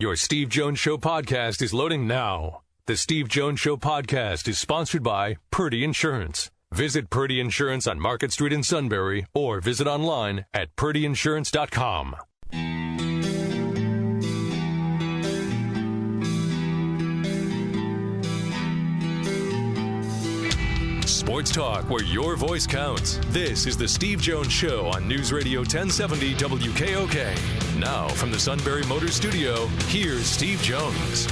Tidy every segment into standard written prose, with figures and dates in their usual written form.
Your Steve Jones Show podcast is loading now. The Steve Jones Show podcast is sponsored by Purdy Insurance. Visit Purdy Insurance on Market Street in Sunbury or visit online at purdyinsurance.com. Sports talk where your voice counts. This is the Steve Jones Show on News Radio 1070 WKOK. Now from the Sunbury Motors Studio, here's Steve Jones.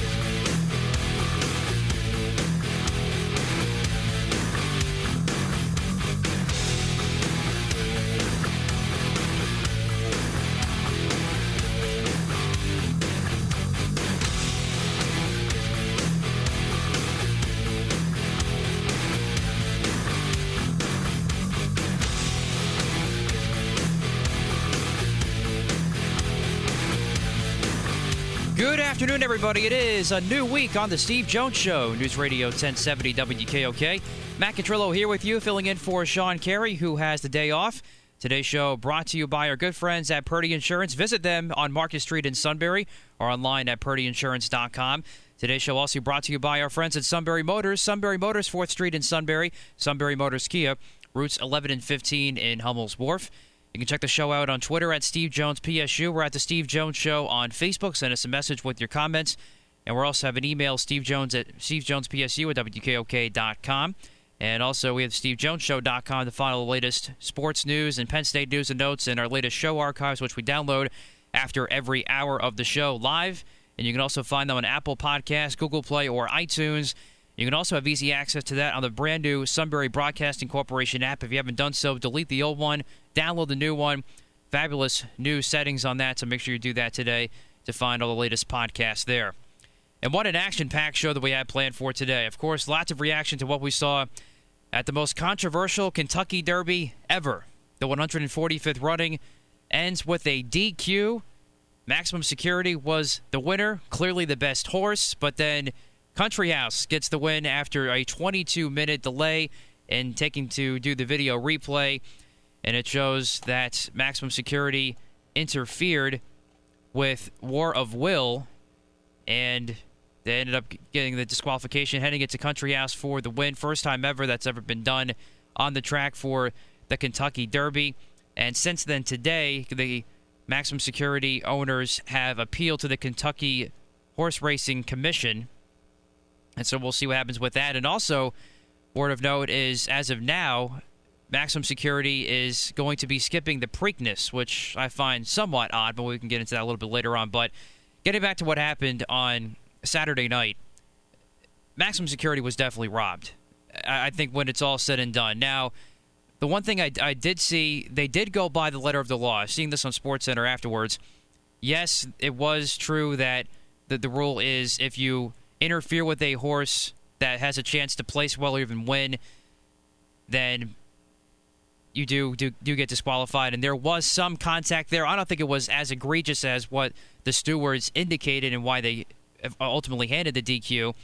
Good afternoon, everybody. It is a new week on the Steve Jones Show, News Radio 1070 WKOK. Matt Catrillo here with you, filling in for Sean Carey, who has the day off. Today's show brought to you by our good friends at Purdy Insurance. Visit them on Market Street in Sunbury or online at purdyinsurance.com. Today's show also brought to you by our friends at Sunbury Motors. Sunbury Motors, 4th Street in Sunbury. Sunbury Motors Kia, routes 11 and 15 in Hummel's Wharf. You can check the show out on Twitter at Steve Jones PSU. We're at the Steve Jones Show on Facebook. Send us a message with your comments. And we also have an email, stevejones at stevejonespsu at WKOK.com. And also we have stevejonesshow.com to follow the latest sports news and Penn State news and notes and our latest show archives, which we download after every hour of the show live. And you can also find them on Apple Podcasts, Google Play, or iTunes. You can also have easy access to that on the brand new Sunbury Broadcasting Corporation app. If you haven't done so, delete the old one, download the new one. Fabulous new settings on that, so make sure you do that today to find all the latest podcasts there. And what an action-packed show that we had planned for today. Of course, lots of reaction to what we saw at the most controversial Kentucky Derby ever. The 145th running ends with a DQ. Maximum Security was the winner, clearly the best horse, but then Country House gets the win after a 22-minute delay in taking to do the video replay, and it shows that Maximum Security interfered with War of Will, and they ended up getting the disqualification, heading into Country House for the win. First time ever that's ever been done on the track for the Kentucky Derby. And since then, today, the Maximum Security owners have appealed to the Kentucky Horse Racing Commission. And so we'll see what happens with that. And also, word of note is, as of now, Maximum Security is going to be skipping the Preakness, which I find somewhat odd, but we can get into that a little bit later on. But getting back to what happened on Saturday night, Maximum Security was definitely robbed, I think, when it's all said and done. Now, the one thing I did see, they did go by the letter of the law. I've seen this on SportsCenter afterwards. Yes, it was true that the rule is if you interfere with a horse that has a chance to place well or even win, then you do get disqualified. And there was some contact there. I don't think it was as egregious as what the stewards indicated and why they ultimately handed the DQ.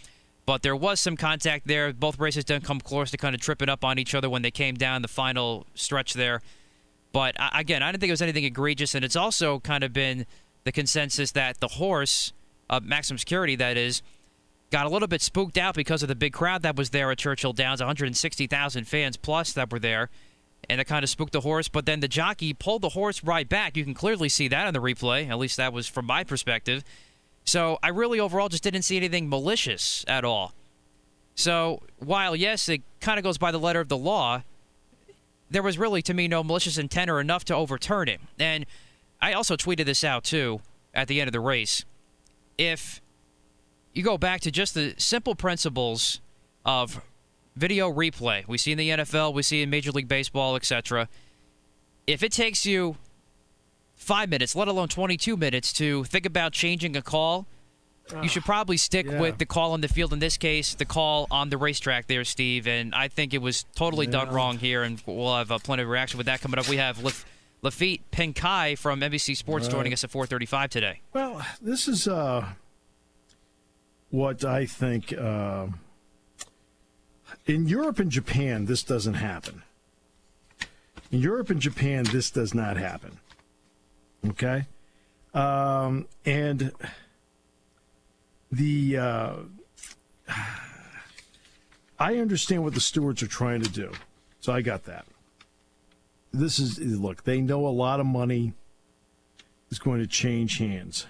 But there was some contact there. Both races didn't come close to kind of tripping up on each other when they came down the final stretch there. But again, I didn't think it was anything egregious. And it's also kind of been the consensus that the horse, Maximum Security that is, got a little bit spooked out because of the big crowd that was there at Churchill Downs, 160,000 fans plus that were there, and it kind of spooked the horse. But then the jockey pulled the horse right back. You can clearly see that on the replay, at least that was from my perspective. So I really overall just didn't see anything malicious at all. So while, yes, it kind of goes by the letter of the law, there was really, to me, no malicious intent or enough to overturn it. And I also tweeted this out, too, at the end of the race. If you go back to just the simple principles of video replay, we see in the NFL, we see in Major League Baseball, etc. If it takes you 5 minutes, let alone 22 minutes, to think about changing a call, you should probably stick with the call on the field. In this case, the call on the racetrack there, Steve. And I think it was totally done wrong here, and we'll have plenty of reaction with that coming up. We have Lafitte Penkai from NBC Sports joining us at 4:35 today. Well, this is what I think. In Europe and Japan, this doesn't happen. In Europe and Japan, this does not happen. Okay? And I understand what the stewards are trying to do, so I got that. Look, they know a lot of money is going to change hands.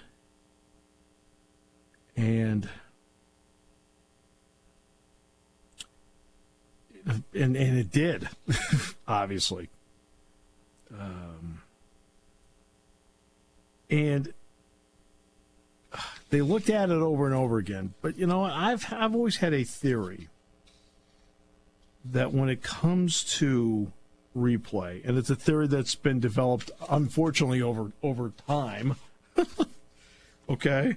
And it did, obviously. And they looked at it over and over again. But you know what? I've always had a theory that when it comes to replay, and it's a theory that's been developed, unfortunately, over time. Okay?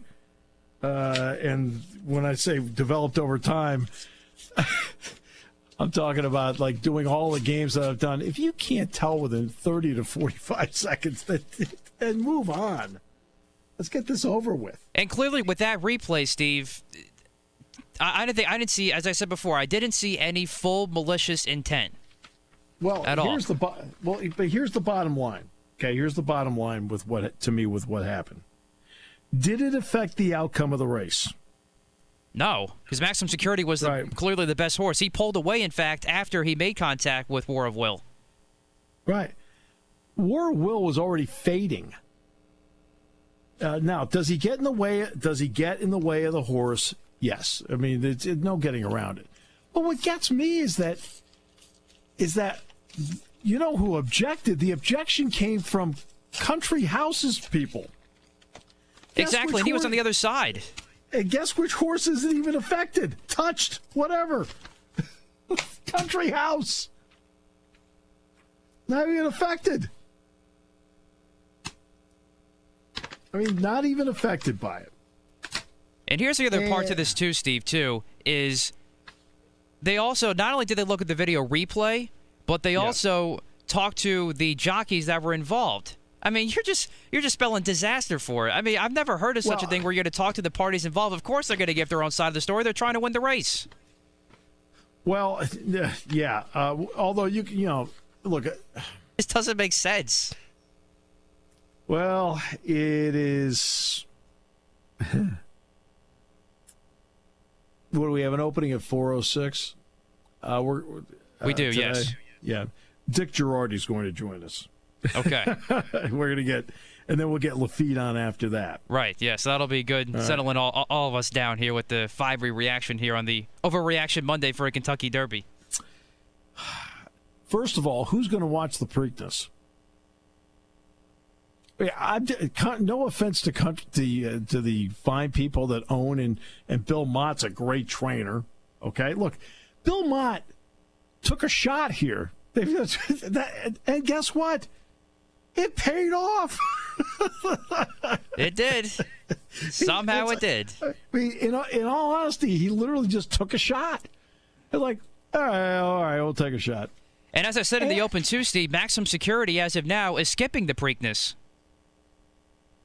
And when I say developed over time, I'm talking about like doing all the games that I've done. If you can't tell within 30 to 45 seconds, then move on. Let's get this over with. And clearly, with that replay, Steve, I didn't see, as I said before, I didn't see any full malicious intent. Well, at all. But here's the bottom line. Okay, here's the bottom line with what happened. Did it affect the outcome of the race? No, because Maximum Security was clearly the best horse. He pulled away, in fact, after he made contact with War of Will. Right. War of Will was already fading. Now, does he get in the way? Does he get in the way of the horse? Yes. I mean, there's no getting around it. But what gets me is that you know who objected? The objection came from Country House's people. Exactly, and he was on the other side. And guess which horse isn't even affected? Touched, whatever. Country House. Not even affected. I mean, not even affected by it. And here's the other part to this too, Steve, too, is they also, not only did they look at the video replay, but they also talked to the jockeys that were involved. I mean, you're just spelling disaster for it. I mean, I've never heard of such a thing where you're going to talk to the parties involved. Of course they're going to give their own side of the story. They're trying to win the race. Well, yeah. Although, you know, look. This doesn't make sense. Well, it is. What do we have, an opening at 4:06? We do, today? Yes. Yeah. Dick Girardi's going to join us. Okay. We're going to get, and then we'll get Lafitte on after that. Right, yes, that'll be good, settling all of us down here with the fiery reaction here on the Overreaction Monday for a Kentucky Derby. First of all, who's going to watch the Preakness? No offense to the fine people that own, and Bill Mott's a great trainer. Okay, look, Bill Mott took a shot here, and guess what? It paid off. It did. Somehow it did. I mean, in all honesty, he literally just took a shot. They're like, all right, we'll take a shot. And as I said in the Open too, Steve, Maximum Security, as of now, is skipping the Preakness.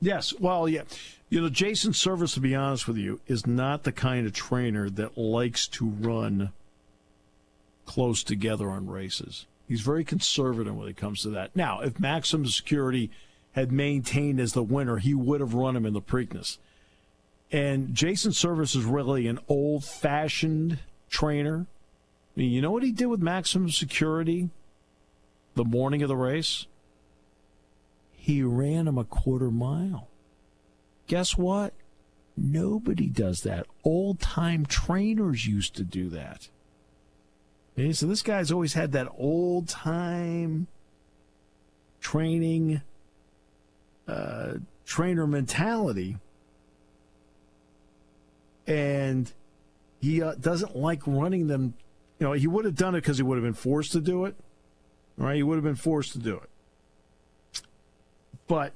Yes, well, yeah. You know, Jason Service, to be honest with you, is not the kind of trainer that likes to run close together on races. He's very conservative when it comes to that. Now, if Maximum Security had maintained as the winner, he would have run him in the Preakness. And Jason Service is really an old-fashioned trainer. I mean, you know what he did with Maximum Security the morning of the race? He ran him a quarter mile. Guess what? Nobody does that. Old-time trainers used to do that. Okay, so this guy's always had that old-time training trainer mentality, and he doesn't like running them. You know, he would have done it because he would have been forced to do it. All right, he would have been forced to do it. But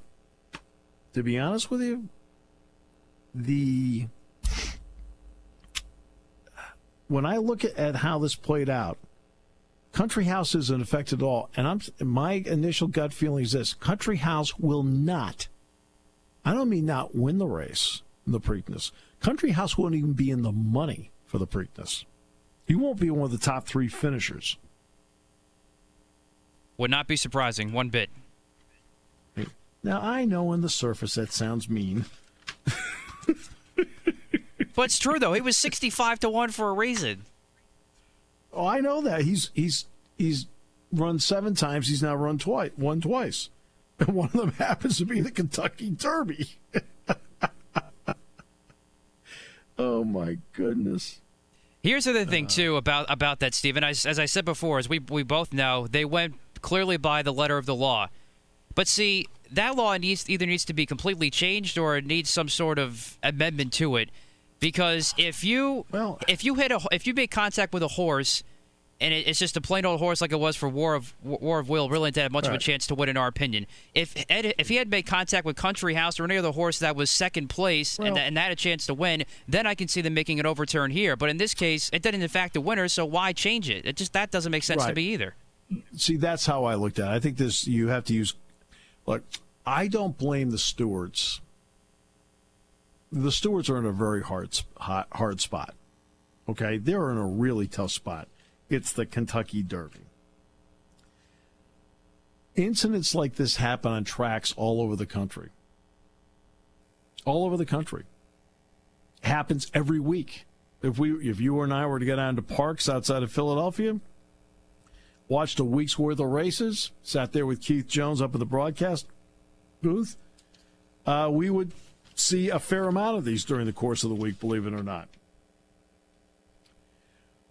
to be honest with you, when I look at how this played out, Country House isn't affected at all. And my initial gut feeling is this: Country House will not, I don't mean not win the race in the Preakness. Country House won't even be in the money for the Preakness. He won't be one of the top three finishers. Would not be surprising, one bit. Now, I know on the surface that sounds mean. But it's true, though. He was 65-1 for a reason. Oh, I know that. He's run 7 times. He's now won twice. And one of them happens to be the Kentucky Derby. Oh, my goodness. Here's the other thing, too, about that, Stephen. As I said before, as we both know, they went clearly by the letter of the law. But see, that law either needs to be completely changed or it needs some sort of amendment to it. Because if you make contact with a horse, and it's just a plain old horse like it was for War of Will, really didn't have much of a chance to win, in our opinion. If he had made contact with Country House or any other horse that was second place and that had a chance to win, then I can see them making an overturn here. But in this case, it didn't in fact the winner, so why change it? That doesn't make sense to me either. See, that's how I looked at it. I think you have to use. Look, I don't blame the stewards. The stewards are in a very hard spot. Okay, they're in a really tough spot. It's the Kentucky Derby. Incidents like this happen on tracks all over the country. All over the country. Happens every week. If you and I were to get down to parks outside of Philadelphia, watched a week's worth of races, sat there with Keith Jones up at the broadcast booth, we would see a fair amount of these during the course of the week, believe it or not.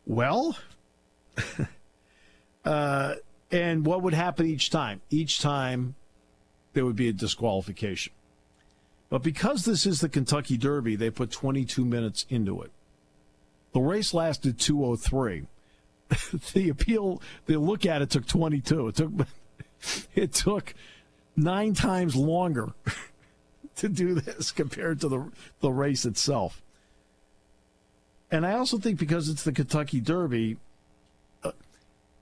Well, and what would happen each time? Each time there would be a disqualification. But because this is the Kentucky Derby, they put 22 minutes into it. The race lasted 2:03. The look at it took 22. It took 9 times longer to do this compared to the race itself. And I also think because it's the Kentucky Derby,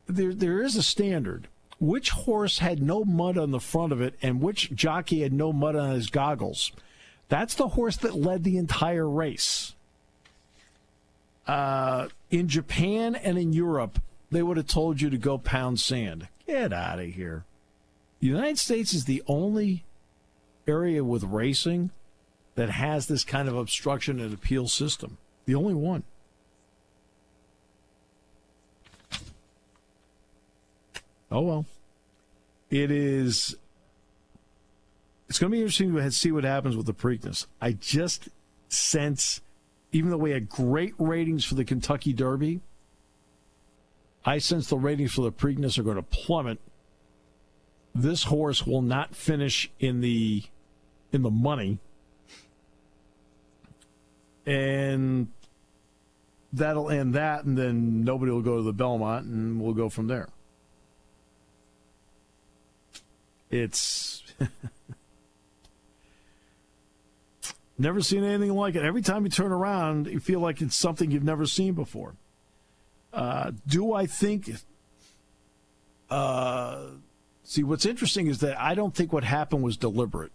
there is a standard. Which horse had no mud on the front of it and which jockey had no mud on his goggles? That's the horse that led the entire race. In Japan and in Europe, they would have told you to go pound sand. Get out of here. The United States is the only area with racing that has this kind of obstruction and appeal system. The only one. Oh, well. It's going to be interesting to see what happens with the Preakness. I just sense, even though we had great ratings for the Kentucky Derby, I sense the ratings for the Preakness are going to plummet. This horse will not finish in the money. And that'll end that, and then nobody will go to the Belmont, and we'll go from there. It's never seen anything like it. Every time you turn around, you feel like it's something you've never seen before. Do I think... see, what's interesting is that I don't think what happened was deliberate.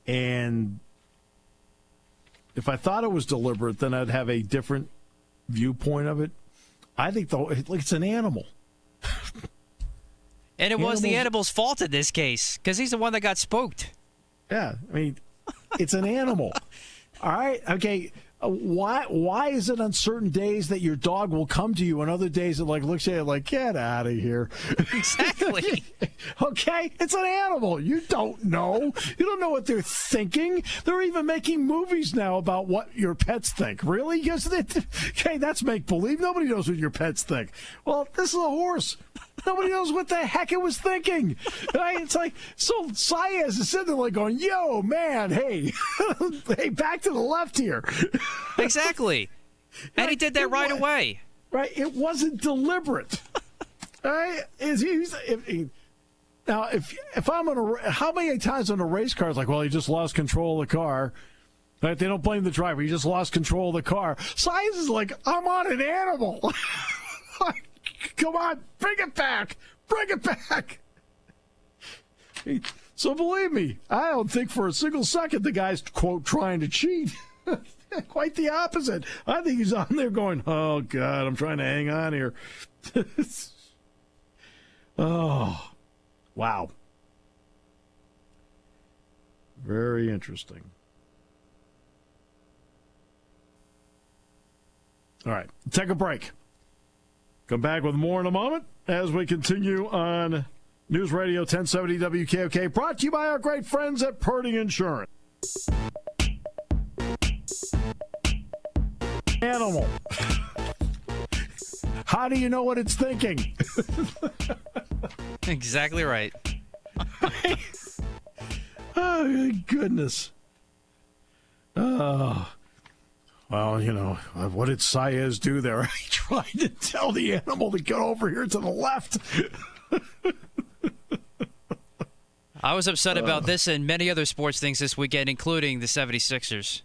And if I thought it was deliberate, then I'd have a different viewpoint of it. I think it's an animal. And it was the animal's fault in this case, because he's the one that got spooked. Yeah, I mean, it's an animal. All right, okay. Why is it on certain days that your dog will come to you and other days it looks at you like, get out of here? Exactly. Okay, it's an animal. You don't know. You don't know what they're thinking. They're even making movies now about what your pets think. Really? Yes. Okay, that's make believe. Nobody knows what your pets think. Well, this is a horse. Nobody knows what the heck it was thinking. Right? It's like, so Saez is sitting there going, yo, man, hey, hey, back to the left here. Exactly. And he did that right away. Right? It wasn't deliberate. Right? Now, if I'm on how many times on a race car it's like, well, he just lost control of the car. Right? They don't blame the driver. He just lost control of the car. Saez is like, I'm on an animal. Come on, bring it back. Bring it back. So believe me, I don't think for a single second the guy's, quote, trying to cheat. Quite the opposite. I think he's on there going, oh, God, I'm trying to hang on here. Oh, wow. Very interesting. All right, take a break. Come back with more in a moment as we continue on News Radio 1070 WKOK, brought to you by our great friends at Purdy Insurance. Animal. How do you know what it's thinking? Exactly right. Oh, goodness. Oh. Well, you know, what did Saez do there? He tried to tell the animal to get over here to the left. I was upset about this and many other sports things this weekend, including the 76ers.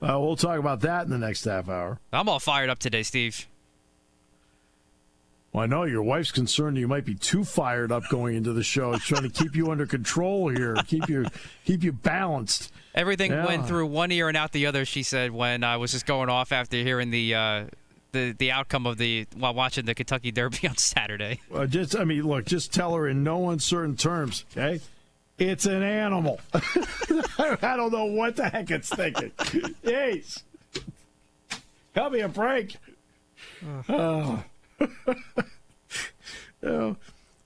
We'll talk about that in the next half hour. I'm all fired up today, Steve. Well, I know your wife's concerned you might be too fired up going into the show. It's trying to keep you under control here, keep you balanced. Everything went through one ear and out the other, she said, when I was just going off after hearing the outcome of while watching the Kentucky Derby on Saturday. Just tell her in no uncertain terms, okay? It's an animal. I don't know what the heck it's thinking. Jeez. Cut me a break. Oh. Look,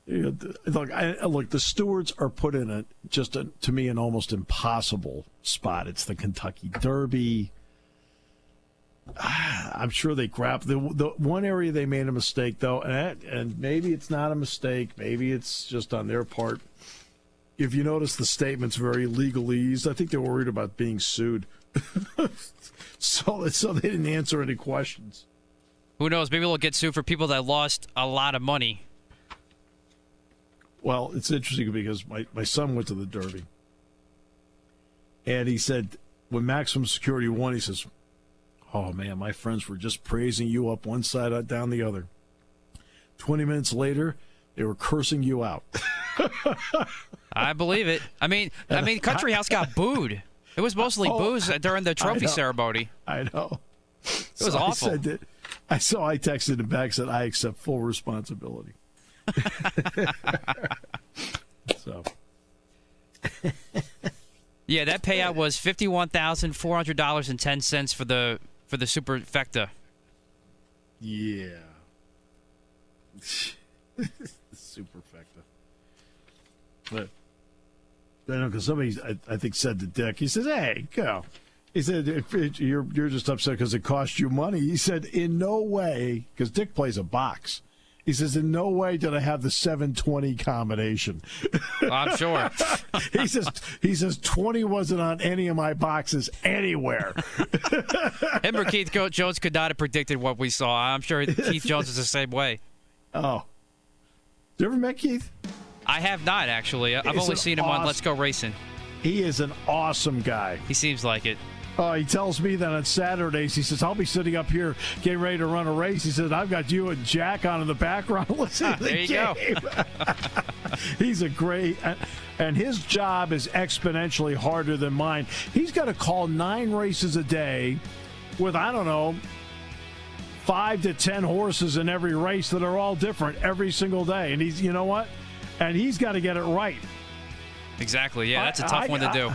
the stewards are put in to me, an almost impossible spot. It's the Kentucky Derby. I'm sure they grabbed the one area they made a mistake, though, and maybe it's not a mistake. Maybe it's just on their part. If you notice, the statement's very legalese. I think they're worried about being sued, so they didn't answer any questions. Who knows? Maybe they'll get sued for people that lost a lot of money. Well, it's interesting because my son went to the Derby, and he said when maximum security won, he says, "Oh man, my friends were just praising you up one side, down the other. 20 minutes later, they were cursing you out." I believe it. I mean, Country House got booed. It was mostly booze during the trophy ceremony. I know. It was awful. I texted him back, said, "I accept full responsibility." So. Yeah, that payout was $51,400.10 for the superfecta. Yeah. Superfecta. But I know because somebody I think said to Dick, he says, "Hey, go." He said, "You're just upset because it cost you money." He said, "In no way," because Dick plays a box. He says, "In no way did I have the 720 combination." I'm sure. He says 20 wasn't on any of my boxes anywhere. Him or Keith Jones could not have predicted what we saw. I'm sure Keith Jones is the same way. Oh. You ever met Keith? I have not, actually. I've only seen him on Let's Go Racing. He is an awesome guy. He seems like it. He tells me that on Saturdays, he says, "I'll be sitting up here getting ready to run a race." He says, "I've got you and Jack on in the background listening to the game." There you go. He's a great, and his job is exponentially harder than mine. He's got to call 9 races a day with, 5 to 10 horses in every race that are all different every single day. And you know what? And he's got to get it right. Exactly. Yeah, that's a tough one to do.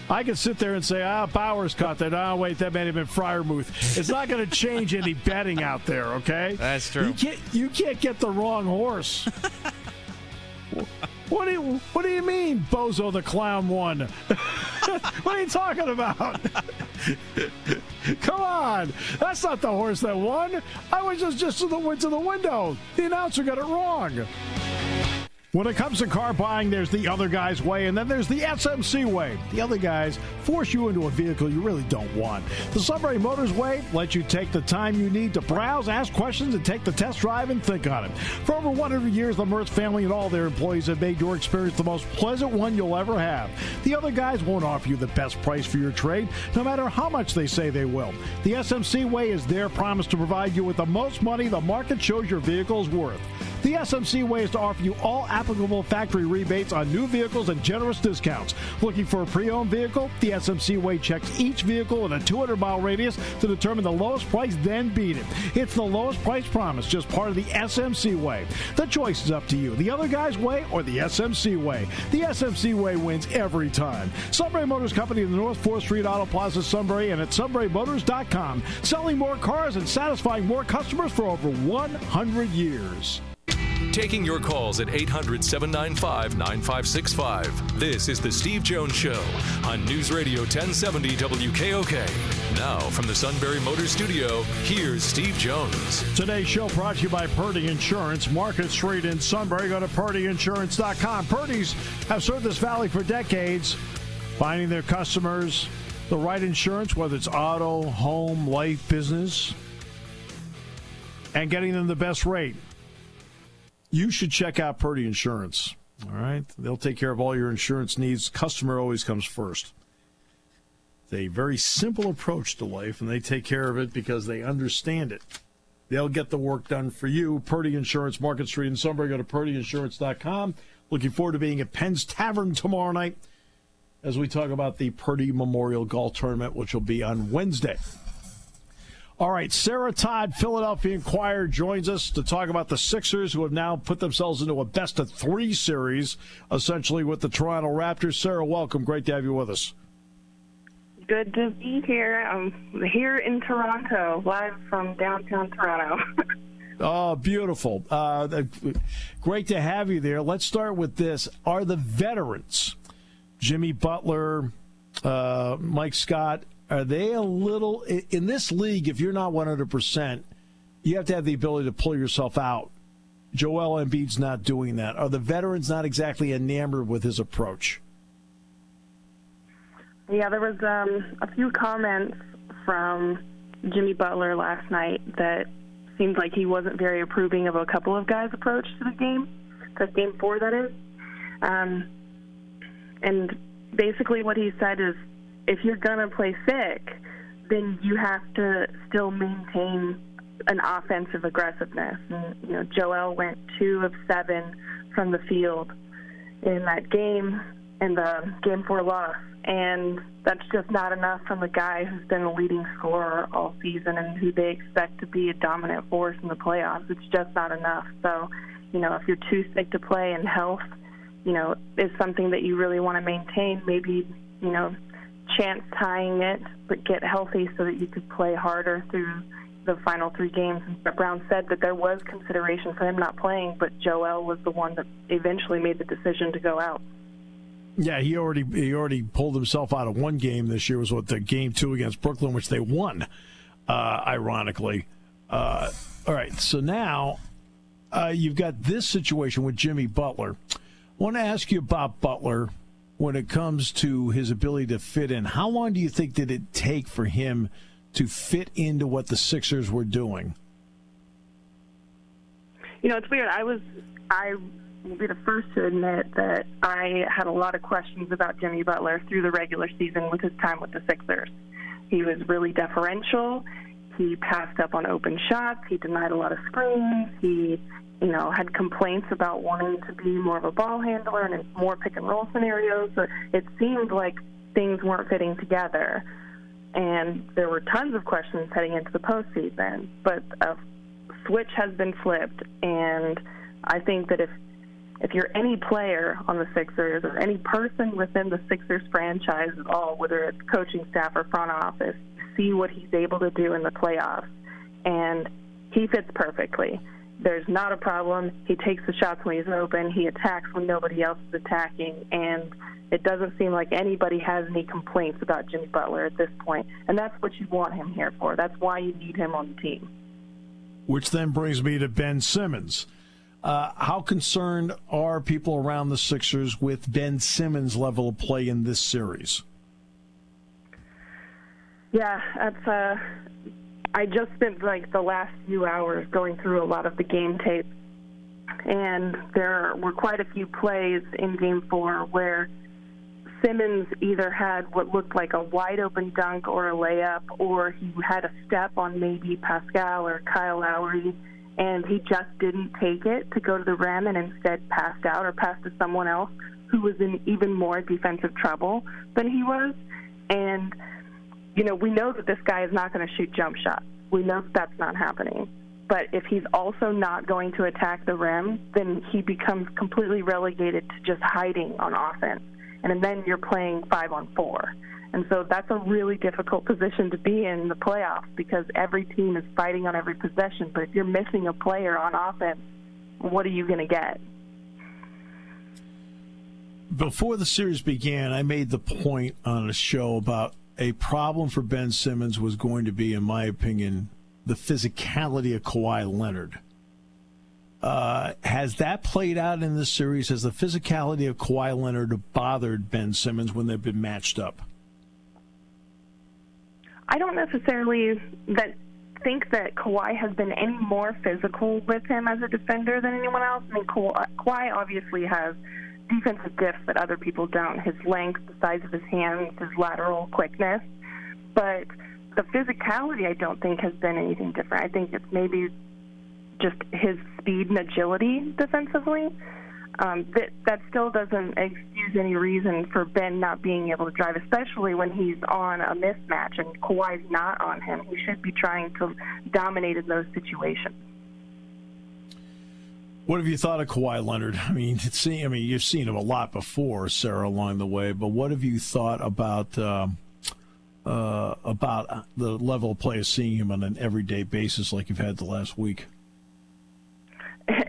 I could sit there and say, Bowers caught that. Oh, wait, that may have been Freiermuth. It's not going to change any betting out there, okay? That's true. You can't get the wrong horse. What do you mean, Bozo the Clown won? What are you talking about? Come on. That's not the horse that won. I was just to the window. The announcer got it wrong. When it comes to car buying, there's the other guy's way, and then there's the SMC way. The other guys force you into a vehicle you really don't want. The Sunbury Motors way lets you take the time you need to browse, ask questions, and take the test drive and think on it. For over 100 years, the Mertz family and all their employees have made your experience the most pleasant one you'll ever have. The other guys won't offer you the best price for your trade, no matter how much they say they will. The SMC way is their promise to provide you with the most money the market shows your vehicle is worth. The SMC way is to offer you all applicable factory rebates on new vehicles and generous discounts. Looking for a pre-owned vehicle? The SMC way checks each vehicle in a 200-mile radius to determine the lowest price, then beat it. It's the lowest price promise, just part of the SMC way. The choice is up to you. The other guy's way or the SMC way. The SMC way wins every time. Sunbury Motors Company in the North 4th Street Auto Plaza, Sunbury, and at sunburymotors.com. Selling more cars and satisfying more customers for over 100 years. Taking your calls at 800-795-9565. This is the Steve Jones Show on News Radio 1070 WKOK. Now from the Sunbury Motors Studio, here's Steve Jones. Today's show brought to you by Purdy Insurance, Market Street in Sunbury. Go to PurdyInsurance.com. Purdy's have served this valley for decades, finding their customers the right insurance, whether it's auto, home, life, business, and getting them the best rate. You should check out Purdy Insurance, all right? They'll take care of all your insurance needs. Customer always comes first. It's a very simple approach to life, and they take care of it because they understand it. They'll get the work done for you. Purdy Insurance, Market Street in Sunbury. Go to PurdyInsurance.com. Looking forward to being at Penn's Tavern tomorrow night as we talk about the Purdy Memorial Golf Tournament, which will be on Wednesday. All right, Sarah Todd, Philadelphia Inquirer, joins us to talk about the Sixers, who have now put themselves into a best-of-3 series, essentially, with the Toronto Raptors. Sarah, welcome. Great to have you with us. Good to be here. I'm here in Toronto, live from downtown Toronto. Oh, beautiful. Great to have you there. Let's start with this. Are the veterans, Jimmy Butler, Mike Scott, are they a little, in this league, if you're not 100%, you have to have the ability to pull yourself out. Joel Embiid's not doing that. Are the veterans not exactly enamored with his approach? Yeah, there was a few comments from Jimmy Butler last night that seemed like he wasn't very approving of a couple of guys' approach to the game, because Game 4, that is. And basically what he said is, if you're going to play sick, then you have to still maintain an offensive aggressiveness. And, Joel went 2 of 7 from the field in that game, in the Game 4 loss. And that's just not enough from the guy who's been a leading scorer all season and who they expect to be a dominant force in the playoffs. It's just not enough. So, if you're too sick to play, and health, is something that you really want to maintain, maybe, chance tying it, but get healthy so that you could play harder through the final 3 games. And Brown said that there was consideration for him not playing, but Joel was the one that eventually made the decision to go out. Yeah, he already pulled himself out of one game this year. Was the Game 2 against Brooklyn, which they won, ironically. All right, so now you've got this situation with Jimmy Butler. I want to ask you about Butler when it comes to his ability to fit in. How long do you think did it take for him to fit into what the Sixers were doing? It's weird. I will be the first to admit that I had a lot of questions about Jimmy Butler through the regular season with his time with the Sixers. He was really deferential. He passed up on open shots. He denied a lot of screens. He had complaints about wanting to be more of a ball handler and in more pick-and-roll scenarios. So it seemed like things weren't fitting together. And there were tons of questions heading into the postseason. But a switch has been flipped, and I think that if you're any player on the Sixers or any person within the Sixers franchise at all, whether it's coaching staff or front office, see what he's able to do in the playoffs. And he fits perfectly. There's not a problem. He takes the shots when he's open. He attacks when nobody else is attacking. And it doesn't seem like anybody has any complaints about Jimmy Butler at this point. And that's what you want him here for. That's why you need him on the team. Which then brings me to Ben Simmons. How concerned are people around the Sixers with Ben Simmons' level of play in this series? Yeah, that's I just spent the last few hours going through a lot of the game tape, and there were quite a few plays in Game 4 where Simmons either had what looked like a wide-open dunk or a layup, or he had a step on maybe Pascal or Kyle Lowry, and he just didn't take it to go to the rim and instead passed out or passed to someone else who was in even more defensive trouble than he was. And, we know that this guy is not going to shoot jump shots. We know that's not happening. But if he's also not going to attack the rim, then he becomes completely relegated to just hiding on offense. And then you're playing 5-on-4. And so that's a really difficult position to be in the playoffs because every team is fighting on every possession. But if you're missing a player on offense, what are you going to get? Before the series began, I made the point on a show about a problem for Ben Simmons was going to be, in my opinion, the physicality of Kawhi Leonard. Has that played out in this series? Has the physicality of Kawhi Leonard bothered Ben Simmons when they've been matched up? I don't necessarily think that Kawhi has been any more physical with him as a defender than anyone else. I mean, Kawhi obviously has defensive gifts that other people don't, his length, the size of his hands, his lateral quickness. But the physicality, I don't think, has been anything different. I think it's maybe just his speed and agility defensively. That still doesn't excuse any reason for Ben not being able to drive, especially when he's on a mismatch and Kawhi's not on him. He should be trying to dominate in those situations. What have you thought of Kawhi Leonard? I mean, you've seen him a lot before, Sarah, along the way. But what have you thought about the level of play of seeing him on an everyday basis like you've had the last week?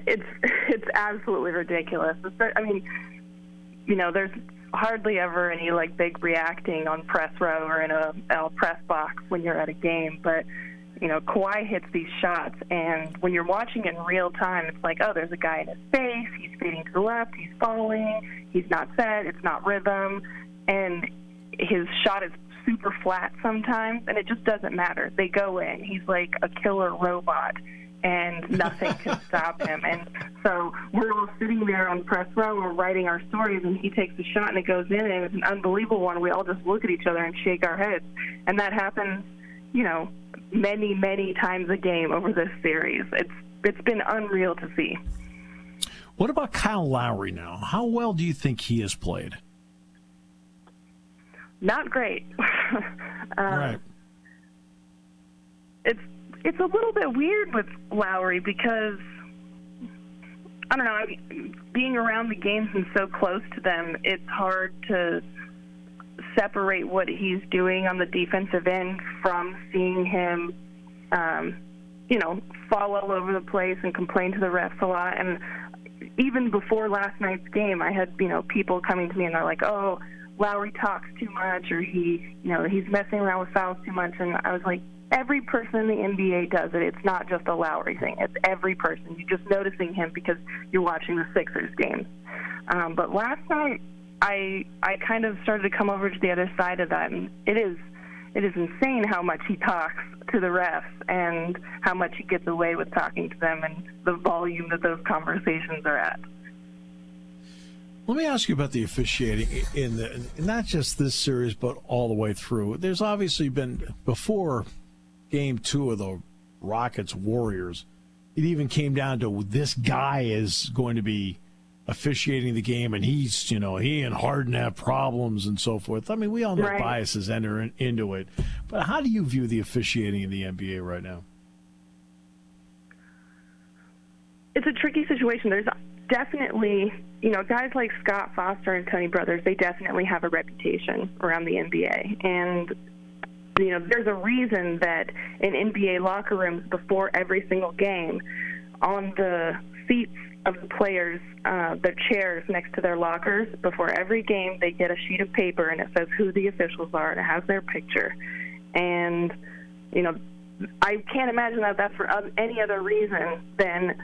It's absolutely ridiculous. I mean, there's hardly ever any big reacting on press row or in a press box when you're at a game, but Kawhi hits these shots, and when you're watching it in real time, it's like, oh, there's a guy in his face, he's fading to the left, he's falling, he's not set, it's not rhythm, and his shot is super flat sometimes, and it just doesn't matter. They go in. He's like a killer robot, and nothing can stop him. And so we're all sitting there on press row, we're writing our stories, and he takes a shot, and it goes in, and it's an unbelievable one. We all just look at each other and shake our heads. And that happens, many, many times a game over this series. It's been unreal to see. What about Kyle Lowry now? How well do you think he has played? Not great. Right. It's a little bit weird with Lowry because, I don't know, being around the games and so close to them, it's hard to separate what he's doing on the defensive end from seeing him, fall all over the place and complain to the refs a lot. And even before last night's game, I had, people coming to me and they're like, oh, Lowry talks too much, or he's messing around with fouls too much. And I was like, every person in the NBA does it. It's not just a Lowry thing. It's every person. You're just noticing him because you're watching the Sixers games. But last night, I kind of started to come over to the other side of that, and it is insane how much he talks to the refs and how much he gets away with talking to them and the volume that those conversations are at. Let me ask you about the officiating in not just this series, but all the way through. There's obviously been, before Game 2 of the Rockets-Warriors, it even came down to this guy is going to be officiating the game, and he and Harden have problems and so forth. I mean, we all know right. Biases enter into it. But how do you view the officiating in the NBA right now? It's a tricky situation. There's definitely, guys like Scott Foster and Tony Brothers, they definitely have a reputation around the NBA. And, there's a reason that in NBA locker rooms before every single game, on the seats of the players, their chairs next to their lockers, before every game they get a sheet of paper and it says who the officials are and it has their picture. And, I can't imagine that that's for any other reason than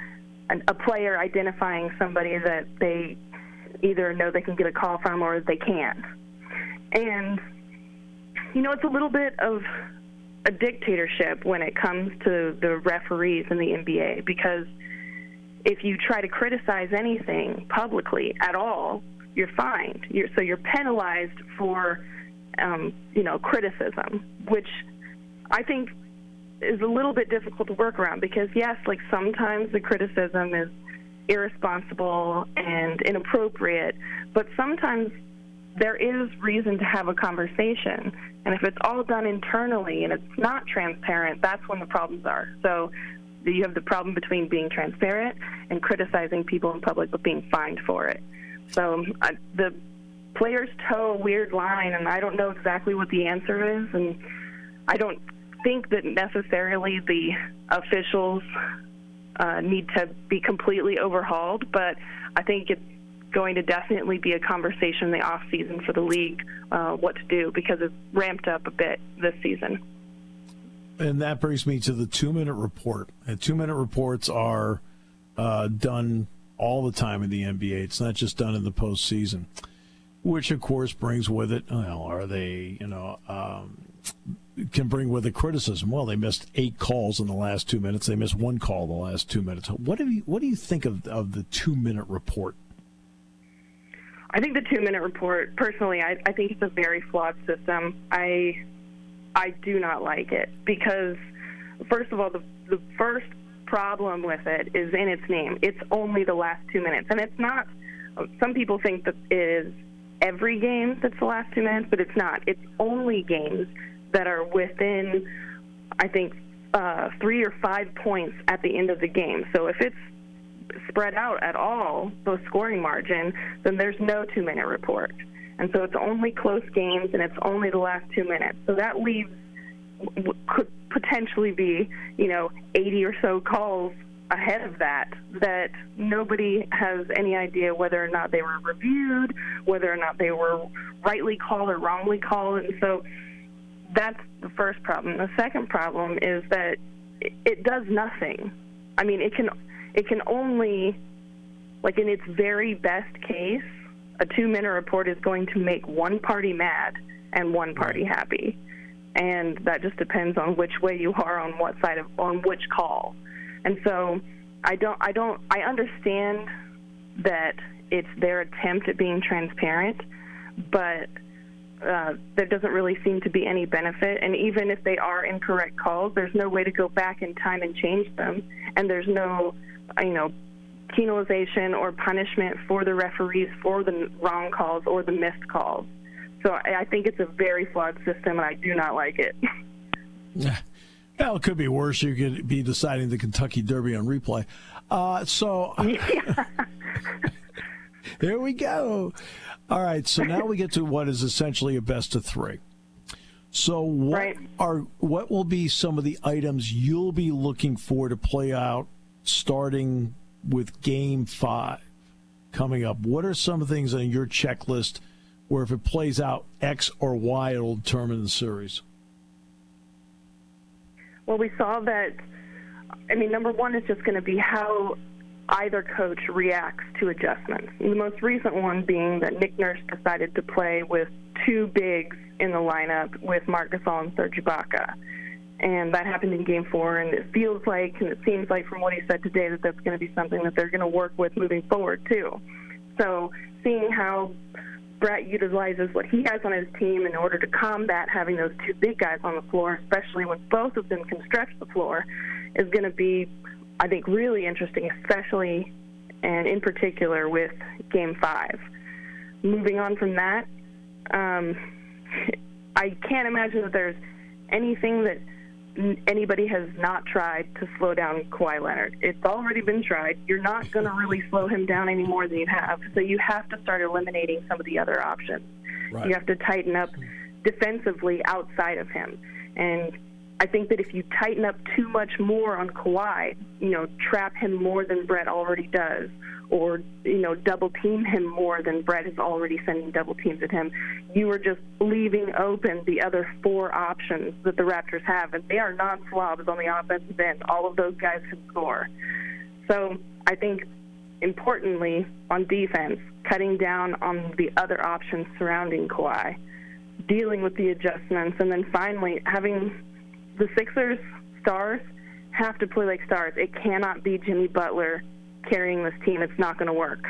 a player identifying somebody that they either know they can get a call from or they can't. And, it's a little bit of a dictatorship when it comes to the referees in the NBA, because if you try to criticize anything publicly at all, you're fined. You're penalized for, criticism, which I think is a little bit difficult to work around because, yes, like sometimes the criticism is irresponsible and inappropriate, but sometimes there is reason to have a conversation. And if it's all done internally and it's not transparent, that's when the problems are. So you have the problem between being transparent and criticizing people in public but being fined for it. So the players toe a weird line, and I don't know exactly what the answer is, and I don't think that necessarily the officials need to be completely overhauled, but I think it's going to definitely be a conversation in the off season for the league what to do, because it's ramped up a bit this season. And that brings me to the 2-minute report. And 2-minute reports are done all the time in the NBA. It's not just done in the postseason, which of course brings with it, can bring with it criticism. Well, they missed 8 calls in the last 2 minutes. They missed 1 call in the last 2 minutes. What do you think of the 2-minute report? I think the 2-minute report, personally, I think it's a very flawed system. I do not like it because, first of all, the first problem with it is in its name. It's only the last 2 minutes. And it's not, some people think that it is every game that's the last 2 minutes, but it's not. It's only games that are within, I think, 3 or 5 points at the end of the game. So if it's spread out at all, the scoring margin, then there's no 2-minute report. And so it's only close games, and it's only the last 2 minutes. So that leaves, could potentially be, 80 or so calls ahead of that nobody has any idea whether or not they were reviewed, whether or not they were rightly called or wrongly called. And so that's the first problem. The second problem is that it does nothing. I mean, it can only, like in its very best case, a 2-minute report is going to make one party mad and one party happy. And that just depends on which way you are on what side on which call. And so I understand that it's their attempt at being transparent, but there doesn't really seem to be any benefit. And even if they are incorrect calls, there's no way to go back in time and change them. And there's no, penalization or punishment for the referees for the wrong calls or the missed calls. So I think it's a very flawed system, and I do not like it. Well, it could be worse. You could be deciding the Kentucky Derby on replay. There we go. All right, so now we get to what is essentially a best of 3. So what will be some of the items you'll be looking for to play out starting with Game 5 coming up? What are some things on your checklist where if it plays out X or Y, it'll determine the series? Well, we saw that, number one is just going to be how either coach reacts to adjustments. The most recent one being that Nick Nurse decided to play with 2 bigs in the lineup with Marc Gasol and Serge Ibaka. And that happened in Game 4, and it feels like, and it seems like from what he said today, that that's going to be something that they're going to work with moving forward, too. So seeing how Brett utilizes what he has on his team in order to combat having those 2 big guys on the floor, especially when both of them can stretch the floor, is going to be, I think, really interesting, especially and in particular with Game 5. Moving on from that, I can't imagine that there's anything that anybody has not tried to slow down Kawhi Leonard. It's already been tried. You're not going to really slow him down any more than you have. So you have to start eliminating some of the other options. Right. You have to tighten up defensively outside of him. And I think that if you tighten up too much more on Kawhi, trap him more than Brett already does, or, double team him more than Brett is already sending double teams at him, you are just leaving open the other 4 options that the Raptors have, and they are non-slobs on the offensive end. All of those guys can score. So I think, importantly, on defense, cutting down on the other options surrounding Kawhi, dealing with the adjustments, and then finally having the Sixers stars have to play like stars. It cannot be Jimmy Butler carrying this team. It's not going to work.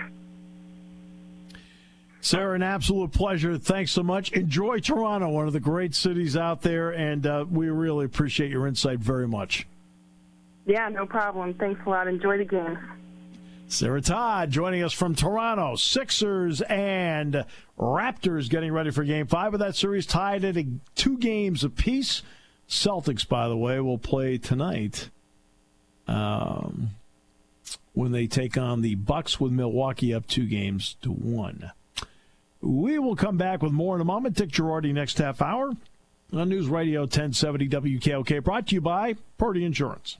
Sarah, an absolute pleasure. Thanks so much. Enjoy Toronto, one of the great cities out there, and we really appreciate your insight very much. Yeah, no problem. Thanks a lot. Enjoy the game. Sarah Todd joining us from Toronto. Sixers and Raptors getting ready for Game 5 of that series, tied at 2 games apiece. Celtics, by the way, will play tonight when they take on the Bucks, with Milwaukee up 2-1. We will come back with more in a moment. Dick Girardi next half hour on News Radio 1070 WKOK, brought to you by Purdy Insurance.